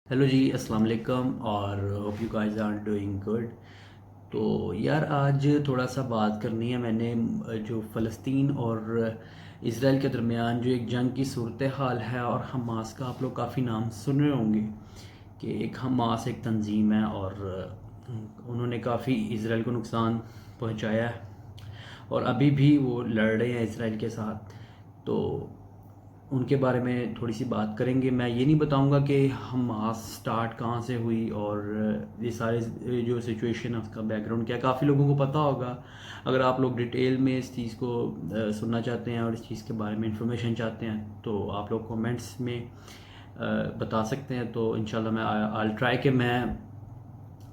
Hello जी, अस्सलाम वालेकुम और hope you guys are doing good. तो यार आज थोड़ा सा बात करनी है मैंने जो फ़लस्तीन और इसराइल के दरमियान जो एक जंग की सूरत हाल है और हमास का आप लोग काफ़ी नाम सुन रहे होंगे कि एक हमास एक तंजीम है और उन्होंने काफ़ी इसराइल को नुकसान पहुंचाया है और अभी भी वो लड़ रहे हैं इसराइल के साथ। तो उनके बारे में थोड़ी सी बात करेंगे। मैं ये नहीं बताऊंगा कि हमास स्टार्ट कहाँ से हुई और ये सारे जो सिचुएशन है उसका बैकग्राउंड क्या है, काफ़ी लोगों को पता होगा। अगर आप लोग डिटेल में इस चीज़ को सुनना चाहते हैं और इस चीज़ के बारे में इंफॉर्मेशन चाहते हैं तो आप लोग कमेंट्स में बता सकते हैं। तो इंशाल्लाह मैं आई ट्राई कि मैं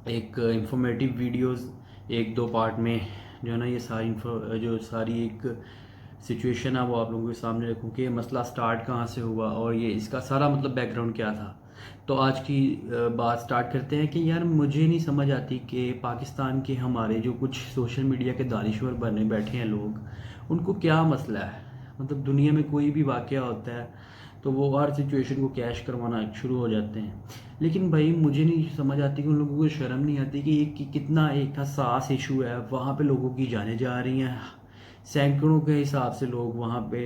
एक इंफॉर्मेटिव वीडियोस एक दो पार्ट में जो है ना ये सारी जो सारी एक सिचुएशन है वो आप लोगों के सामने रखूँ कि मसला स्टार्ट कहाँ से हुआ और ये इसका सारा मतलब बैकग्राउंड क्या था। तो आज की बात स्टार्ट करते हैं कि यार मुझे नहीं समझ आती कि पाकिस्तान के हमारे जो कुछ सोशल मीडिया के दानिश्वर बने बैठे हैं लोग, उनको क्या मसला है। मतलब दुनिया में कोई भी वाक़या होता है तो वो हर सिचुएशन को कैश करवाना शुरू हो जाते हैं। लेकिन भाई मुझे नहीं समझ आती कि उन लोगों को शर्म नहीं आती कि कितना एक हसास इशू है, वहाँ पे लोगों की जानें जा रही हैं, सैकड़ों के हिसाब से लोग वहाँ पे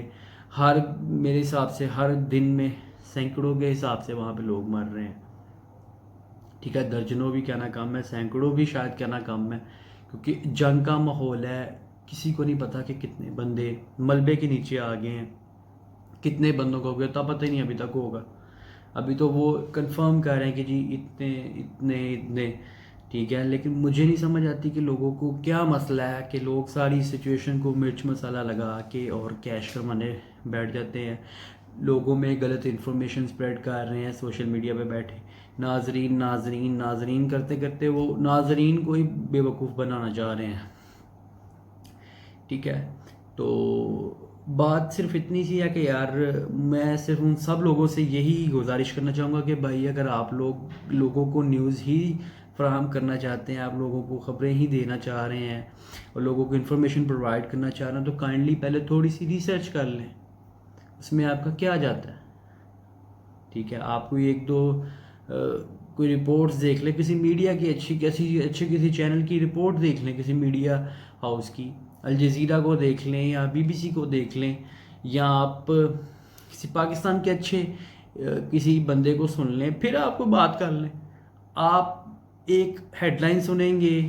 हर मेरे हिसाब से हर दिन में सैकड़ों के हिसाब से वहाँ पे लोग मर रहे हैं। ठीक है, दर्जनों भी कहना कम है, सैकड़ों भी शायद कहना कम है, क्योंकि जंग का माहौल है। किसी को नहीं पता कि कितने बंदे मलबे के नीचे आ गए हैं, कितने बंदों का हो गया तब पता ही नहीं अभी तक होगा। अभी तो वो कंफर्म कर रहे हैं कि जी इतने इतने इतने। ठीक है, लेकिन मुझे नहीं समझ आती कि लोगों को क्या मसला है कि लोग सारी सिचुएशन को मिर्च मसाला लगा के और कैश करवाने बैठ जाते हैं। लोगों में गलत इन्फॉर्मेशन स्प्रेड कर रहे हैं सोशल मीडिया पे बैठे, नाजरीन नाजरीन नाजरीन करते करते वो नाजरीन को ही बेवकूफ़ बनाना चाह रहे हैं। ठीक है, तो बात सिर्फ इतनी सी है कि यार मैं सिर्फ उन सब लोगों से यही गुजारिश करना चाहूँगा कि भाई अगर आप लोग लोगों को न्यूज़ ही फराहम करना चाहते हैं, आप लोगों को ख़बरें ही देना चाह रहे हैं और लोगों को इन्फॉर्मेशन प्रोवाइड करना चाह रहे हैं तो काइंडली पहले थोड़ी सी रिसर्च कर लें, उसमें आपका क्या जाता है। ठीक है, आप कोई एक दो कोई रिपोर्ट्स देख लें किसी मीडिया की, अच्छी किसी चैनल की रिपोर्ट देख लें, किसी मीडिया हाउस की, अल जज़ीरा को देख लें या बीबीसी को देख लें, या आप किसी पाकिस्तान के अच्छे किसी बंदे को सुन लें, फिर आपको बात कर लें। आप एक हेडलाइन सुनेंगे,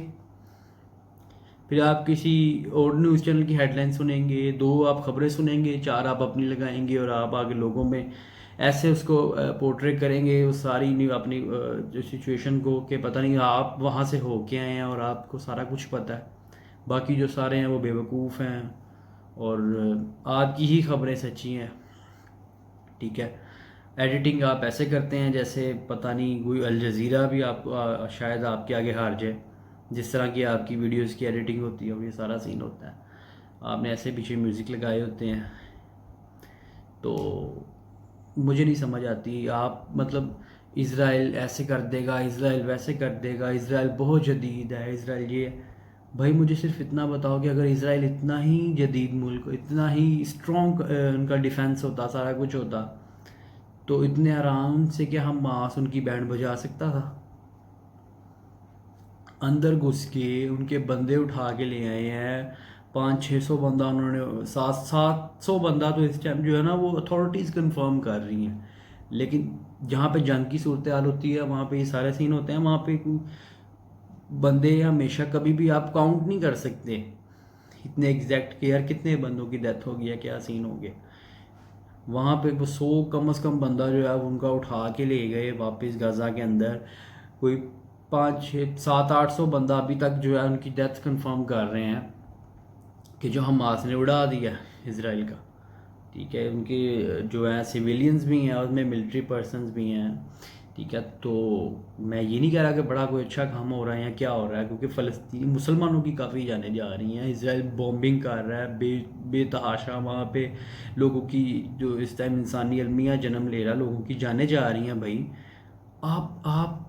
फिर आप किसी और न्यूज़ चैनल की हेडलाइन सुनेंगे, दो आप खबरें सुनेंगे, चार आप अपनी लगाएंगे और आप आगे लोगों में ऐसे उसको पोर्ट्रे करेंगे उस सारी न्यू अपनी जो सिचुएशन को कि पता नहीं आप वहाँ से हो के आए हैं और आपको सारा कुछ पता है, बाकी जो सारे हैं वो बेवकूफ़ हैं और आपकी ही खबरें सच्ची हैं। ठीक है, एडिटिंग आप ऐसे करते हैं जैसे पता नहीं कोई अल जज़ीरा भी आपको शायद आपके आगे हार जाए, जिस तरह की आपकी वीडियोस की एडिटिंग होती है वो ये सारा सीन होता है। आपने ऐसे पीछे म्यूज़िक लगाए होते हैं। तो मुझे नहीं समझ आती, आप मतलब इसराइल ऐसे कर देगा, इसराइल वैसे कर देगा, इसराइल बहुत जदीद है, इसराइल ये। भाई मुझे सिर्फ इतना बताओ कि अगर इसराइल इतना ही जदीद मुल्क, इतना ही स्ट्रॉन्ग उनका डिफेंस होता, सारा कुछ होता, तो इतने आराम से क्या हम मास उनकी बैंड बजा सकता था। अंदर घुस के उनके बंदे उठा के ले आए हैं, 500-600 बंदा उन्होंने, 700 बंदा तो इस टाइम जो है ना वो अथॉरिटीज़ कंफर्म कर रही हैं। लेकिन जहाँ पे जंग की सूरत हाल होती है वहाँ पे ये सारे सीन होते हैं, वहाँ पे कोई बंदे हमेशा कभी भी आप काउंट नहीं कर सकते इतने एग्जैक्ट कि यार कितने बंदों की डेथ हो गई है, क्या सीन हो गया। वहाँ पे वो 100 कम से कम बंदा जो है उनका उठा के ले गए वापस गाज़ा के अंदर। कोई 5-6-7-800 बंदा अभी तक जो है उनकी डेथ कंफर्म कर रहे हैं कि जो हमास ने उड़ा दिया इसराइल का। ठीक है, उनके जो है सिविलियंस भी हैं उसमें मिलिट्री पर्सनस भी हैं। ठीक है, तो मैं ये नहीं कह रहा कि बड़ा कोई अच्छा काम हो रहा है या क्या हो रहा है, क्योंकि फ़लस्तीन मुसलमानों की काफ़ी जाने जा रही हैं, इसराइल बॉम्बिंग कर रहा है बेतहाशा वहाँ पे लोगों की, जो इस टाइम इंसानी अलमिया जन्म ले रहा है, लोगों की जाने जा रही हैं। भाई आप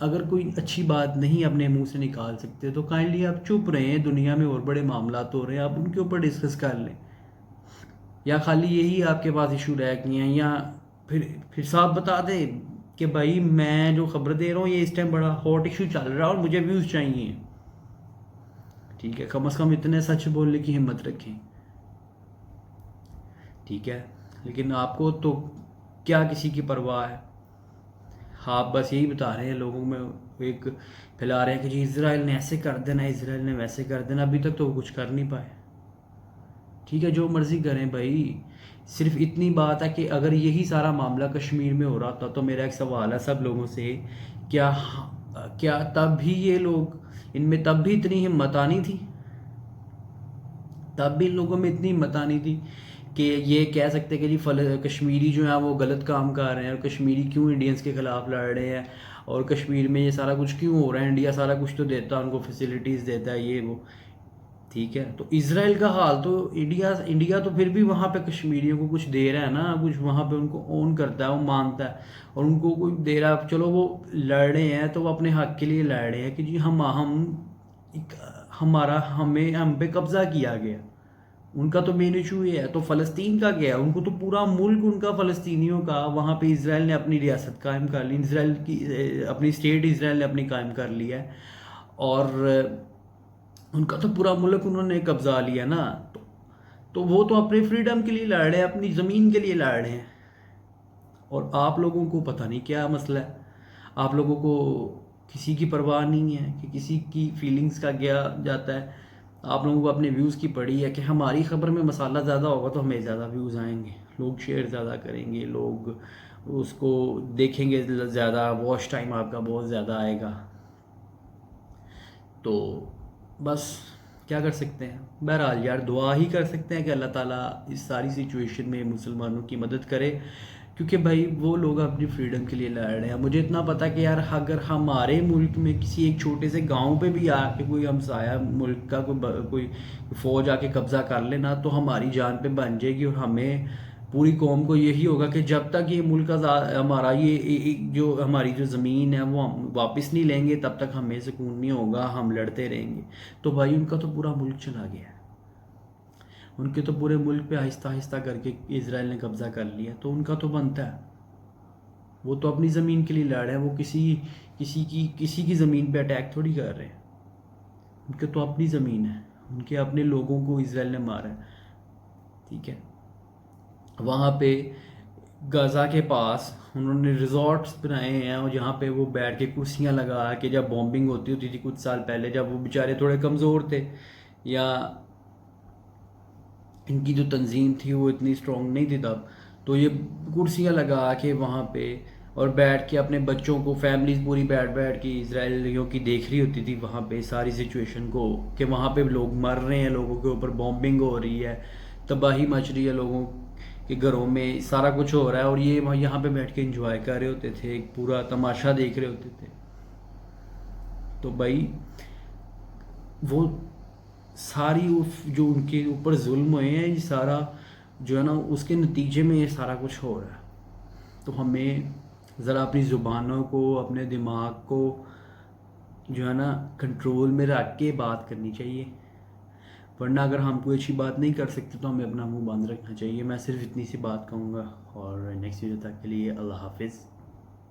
अगर कोई अच्छी बात नहीं अपने मुंह से निकाल सकते तो काइंडली आप चुप रहें, दुनिया में और बड़े मामला हो रहे हैं, आप उनके ऊपर डिस्कस कर लें। या खाली यही आपके पास इशू रह गए हैं, या फिर साफ बता दें کہ بھائی میں جو خبر دے رہا ہوں یہ اس ٹائم بڑا ہاٹ ایشو چل رہا ہے اور مجھے ویوز چاہیے. ٹھیک ہے, کم از کم اتنے سچ بولنے کی ہمت رکھیں. ٹھیک ہے, لیکن آپ کو تو کیا کسی کی پرواہ ہے. آپ بس یہی بتا رہے ہیں لوگوں میں, ایک پھیلا رہے ہیں کہ جی اسرائیل نے ایسے کر دینا, اسرائیل نے ویسے کر دینا. ابھی تک تو وہ کچھ کر نہیں پائے. ٹھیک ہے, جو مرضی کریں بھائی. صرف اتنی بات ہے کہ اگر یہی سارا معاملہ کشمیر میں ہو رہا تھا تو میرا ایک سوال ہے سب لوگوں سے, کیا تب بھی یہ لوگ, ان میں تب بھی اتنی ہمت آنی تھی؟ تب بھی ان لوگوں میں اتنی ہمت آنی تھی کہ یہ کہہ سکتے کہ جی کشمیری جو ہیں وہ غلط کام کر رہے ہیں, اور کشمیری کیوں انڈینس کے خلاف لڑ رہے ہیں, اور کشمیر میں یہ سارا کچھ کیوں ہو رہا ہے, انڈیا سارا کچھ تو دیتا ہے ان کو, فیسلٹیز دیتا ہے یہ وہ. ٹھیک ہے, تو اسرائیل کا حال تو انڈیا تو پھر بھی وہاں پہ کشمیریوں کو کچھ دے رہا ہے نا, کچھ وہاں پہ ان کو اون کرتا ہے, وہ مانتا ہے, اور ان کو کوئی دے رہا ہے. چلو وہ لڑ رہے ہیں تو وہ اپنے حق کے لیے لڑ رہے ہیں کہ جی ہم پہ قبضہ کیا گیا. ان کا تو مین ایشو یہ ہے. تو فلسطین کا کیا ہے, ان کو تو پورا ملک ان کا فلسطینیوں کا, وہاں پہ اسرائیل نے اپنی ریاست قائم کر لی, اسرائیل کی اپنی اسٹیٹ اسرائیل نے اپنی قائم کر لی ہے, اور ان کا تو پورا ملک انہوں نے قبضہ لیا نا. تو وہ تو اپنے فریڈم کے لیے لڑ رہے ہیں, اپنی زمین کے لیے لڑ رہے ہیں. اور آپ لوگوں کو پتہ نہیں کیا مسئلہ ہے, آپ لوگوں کو کسی کی پرواہ نہیں ہے کہ کسی کی فیلنگز کا کیا جاتا ہے. آپ لوگوں کو اپنے ویوز کی پڑی ہے کہ ہماری خبر میں مسالہ زیادہ ہوگا تو ہمیں زیادہ ویوز آئیں گے, لوگ شیئر زیادہ کریں گے, لوگ اس کو دیکھیں گے زیادہ, واچ ٹائم آپ کا بہت زیادہ آئے گا. تو بس کیا کر سکتے ہیں. بہرحال یار دعا ہی کر سکتے ہیں کہ اللہ تعالیٰ اس ساری سچویشن میں مسلمانوں کی مدد کرے, کیونکہ بھائی وہ لوگ اپنی فریڈم کے لیے لڑ رہے ہیں. مجھے اتنا پتہ کہ یار اگر ہمارے ملک میں کسی ایک چھوٹے سے گاؤں پہ بھی آ کے کوئی ہمسایہ ملک کا کوئی فوج آ کے قبضہ کر لینا تو ہماری جان پہ بن جائے گی, اور ہمیں پوری قوم کو یہی ہوگا کہ جب تک یہ ملک ہمارا جو ہماری جو زمین ہے وہ ہم واپس نہیں لیں گے تب تک ہمیں سکون نہیں ہوگا, ہم لڑتے رہیں گے. تو بھائی ان کا تو پورا ملک چلا گیا ہے, ان کے تو پورے ملک پہ آہستہ آہستہ کر کے اسرائیل نے قبضہ کر لیا. تو ان کا تو بنتا ہے, وہ تو اپنی زمین کے لیے لڑ رہے ہیں, وہ کسی کی زمین پہ اٹیک تھوڑی کر رہے ہیں. ان کے تو اپنی زمین ہے, ان کے اپنے لوگوں کو اسرائیل نے مارا ہے. ٹھیک ہے, وہاں پہ غزہ کے پاس انہوں نے ریزورٹس بنائے ہیں, اور جہاں پہ وہ بیٹھ کے کرسیاں لگا کے, جب بومبنگ ہوتی تھی کچھ سال پہلے, جب وہ بیچارے تھوڑے کمزور تھے یا ان کی جو تنظیم تھی وہ اتنی اسٹرانگ نہیں تھی تب, تو یہ کرسیاں لگا کے وہاں پہ اور بیٹھ کے اپنے بچوں کو, فیملیز پوری بیٹھ کے اسرائیلیوں کی دیکھ رہی ہوتی تھی وہاں پہ ساری سچویشن کو, کہ وہاں پہ لوگ مر رہے ہیں, لوگوں کے اوپر بومبنگ ہو رہی ہے, تباہی مچ رہی ہے, لوگوں کے گھروں میں سارا کچھ ہو رہا ہے, اور یہ یہاں پہ بیٹھ کے انجوائے کر رہے ہوتے تھے, ایک پورا تماشا دیکھ رہے ہوتے تھے. تو بھائی وہ ساری جو ان کے اوپر ظلم ہوئے ہیں, یہ سارا جو ہے نا اس کے نتیجے میں یہ سارا کچھ ہو رہا ہے. تو ہمیں ذرا اپنی زبانوں کو, اپنے دماغ کو جو ہے نا کنٹرول میں رکھ کے بات کرنی چاہیے, ورنہ اگر ہم کوئی اچھی بات نہیں کر سکتے تو ہمیں اپنا منہ بند رکھنا چاہیے. میں صرف اتنی سی بات کہوں گا, اور نیکسٹ ویڈیو تک کے لیے اللہ حافظ.